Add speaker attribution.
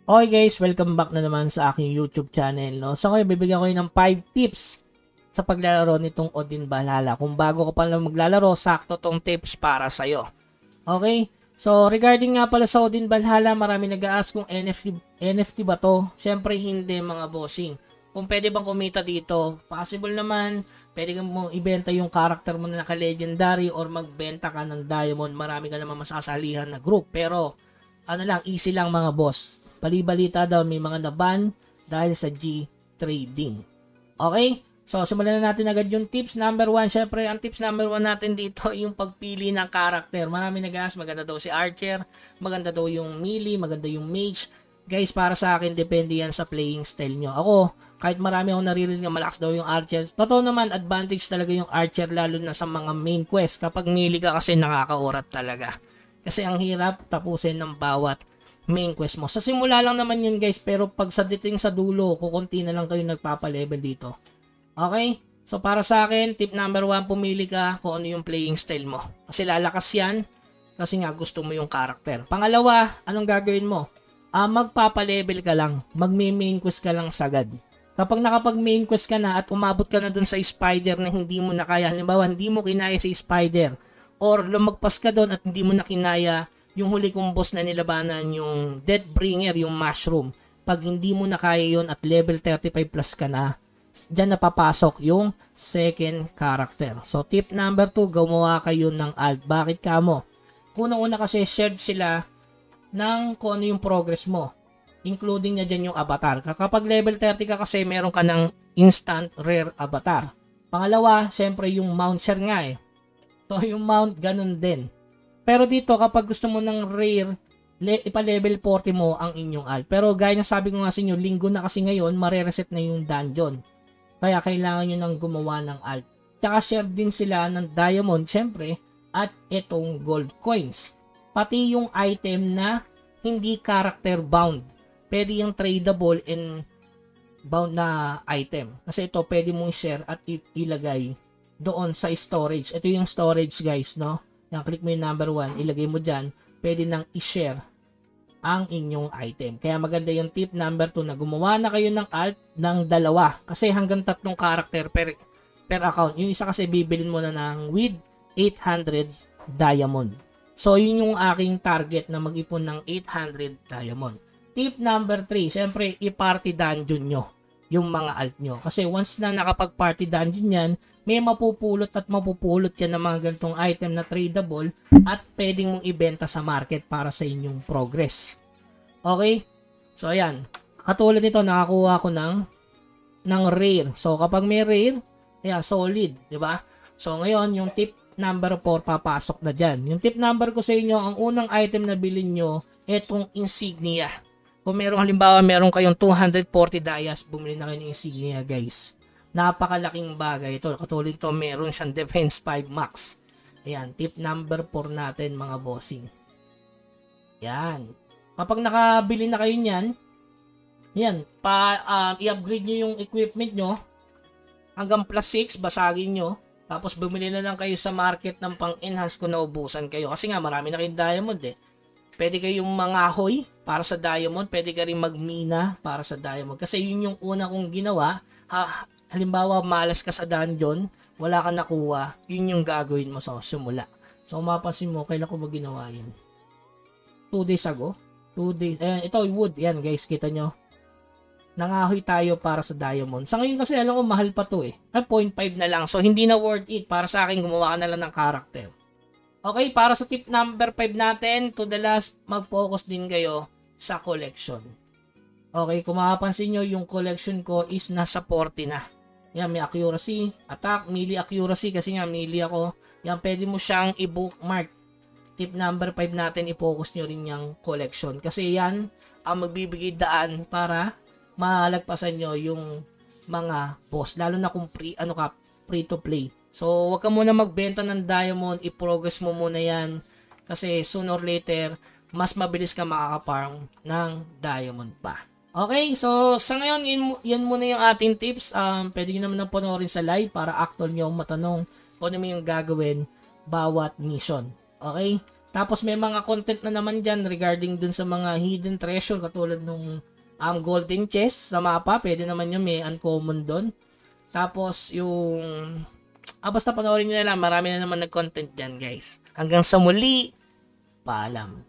Speaker 1: Okay guys, welcome back na naman sa aking YouTube channel. No? So ngayon, bibigyan ko kayo ng 5 tips sa paglalaro nitong Odin Valhalla. Kung bago ko pa lang maglalaro, sakto tong tips para sa'yo. Okay? So regarding nga pala sa Odin Valhalla, marami nag-a-ask kung NFT ba to? Syempre hindi mga bossing. Kung pwede bang kumita dito, possible naman. Pwede kang ibenta yung character mo na naka-legendary or magbenta ka ng diamond. Marami ka naman masasalihan na group. Pero ano lang, easy lang mga boss. Bali-balita daw may mga naban dahil sa G-Trading. Okay? So, simulan na natin agad yung tips. Number 1, syempre, ang tips number 1 natin dito yung pagpili ng character. Marami nag-ask, maganda daw si Archer, maganda daw yung Melee, maganda yung Mage. Guys, para sa akin, depende yan sa playing style nyo. Ako, kahit marami akong naririnig na malakas daw yung Archer, totoo naman, advantage talaga yung Archer lalo na sa mga main quest. Kapag Melee ka kasi nakakaurat talaga. Kasi ang hirap tapusin ng bawat main quest mo. Sa simula lang naman yun guys, pero pag sa dating sa dulo, kukunti na lang kayo nagpapa-level dito. Okay? So para sa akin, tip number 1, pumili ka kung ano yung playing style mo. Kasi lalakas yan, kasi nga gusto mo yung character. Pangalawa, anong gagawin mo? Magpapa-level ka lang. Magme-main quest ka lang sagad. Kapag nakapag-main quest ka na at umabot ka na dun sa spider na hindi mo na kaya, halimbawa hindi mo kinaya si spider, or lumagpas ka dun at hindi mo na kinaya yung huli kong boss na nilabanan, yung Deathbringer, yung Mushroom. Pag hindi mo na kaya yun at level 35 plus ka na, dyan napapasok yung second character. So tip number 2, gumawa kayo ng alt. Bakit ka mo? Kuna-una kasi shared sila ng kung ano yung progress mo. Including na dyan yung avatar. Kapag level 30 ka kasi, meron ka ng instant rare avatar. Pangalawa, syempre yung mount share nga eh. So yung mount, ganun din. Pero dito, kapag gusto mo ng rare, ipa-level 40 mo ang inyong alt. Pero gaya na sabi ko nga sa inyo, linggo na kasi ngayon, mare-reset na yung dungeon. Kaya kailangan nyo nang gumawa ng alt. Tsaka share din sila ng diamond, syempre, at itong gold coins. Pati yung item na hindi character bound. Pwede yung tradable and bound na item. Kasi ito, pwede mong share at ilagay doon sa storage. Ito yung storage guys, no? Yan, click mo yung number 1, ilagay mo dyan, pwede nang i-share ang inyong item. Kaya maganda yung tip number 2 na gumawa na kayo ng alt ng dalawa. Kasi hanggang 3 character per account. Yung isa kasi bibilin mo na ng with 800 diamond. So yun yung aking target na mag-ipon ng 800 diamond. Tip number 3, syempre i-party dungeon nyo yung mga alt nyo. Kasi once na nakapag-party dungeon yan, may mapupulot at mapupulot yan ng mga ganitong item na tradable at pwedeng mong ibenta sa market para sa inyong progress. Okay? So ayan. Katulad nito, nakakuha ko ng rare. So kapag may rare, ayan, solid. Diba? So ngayon, yung tip number 4, papasok na dyan. Yung tip number ko sa inyo, ang unang item na bilhin nyo, etong insignia. Kung halimbawa meron kayong 240 dias, bumili na kayo ng insignia guys. Napakalaking bagay ito. Katulad ito, meron siyang defense 5 max. Ayan, tip number 4 natin mga bossing. Yan. Kapag nakabili na kayo niyan, yan, i-upgrade nyo yung equipment nyo hanggang plus 6, basagin nyo. Tapos bumili na lang kayo sa market ng pang-enhance kung naubusan kayo. Kasi nga marami na kayong diamond eh. Pwede kayong mangahoy para sa diamond. Pwede ka rin magmina para sa diamond. Kasi yun yung una kong ginawa. Halimbawa, malas ka sa dungeon, wala ka nakuha, yun yung gagawin mo sa simula. So, mapapansin mo, kailan ko ba ginawa yun? 2 days ago? 2 days. Ito, wood. Yan, guys, kita nyo. Nangahoy tayo para sa diamond. Sa ngayon kasi, alam ko, mahal pa to eh. 0.5 na lang. So, hindi na worth it. Para sa akin, gumawa ka na lang ng character. Okay, para sa tip number 5 natin, to the last, mag-focus din kayo sa collection. Okay, kung makapansin nyo, yung collection ko is nasa 40 na. Yan, may accuracy, attack, melee accuracy, kasi nga melee ako. Yan, pwede mo siyang i-bookmark. Tip number 5 natin, i-focus nyo rin yung collection. Kasi yan, ang magbibigay daan para malagpasan nyo yung mga boss. Lalo na kung free to play. So, wag ka muna magbenta ng diamond, i-progress mo muna yan. Kasi sooner or later, mas mabilis ka makakaparm ng diamond pa. Okay, so sa ngayon, yan muna yung ating tips. Pwede nyo naman na panoorin sa live para actual nyo matanong kung ano yung gagawin bawat mission. Okay? Tapos may mga content na naman dyan regarding dun sa mga hidden treasure katulad nung golden chest sa mapa. Pwede naman yun, may uncommon dun. Tapos yung basta panoorin nyo na lang, marami na naman nag-content dyan guys. Hanggang sa muli, paalam.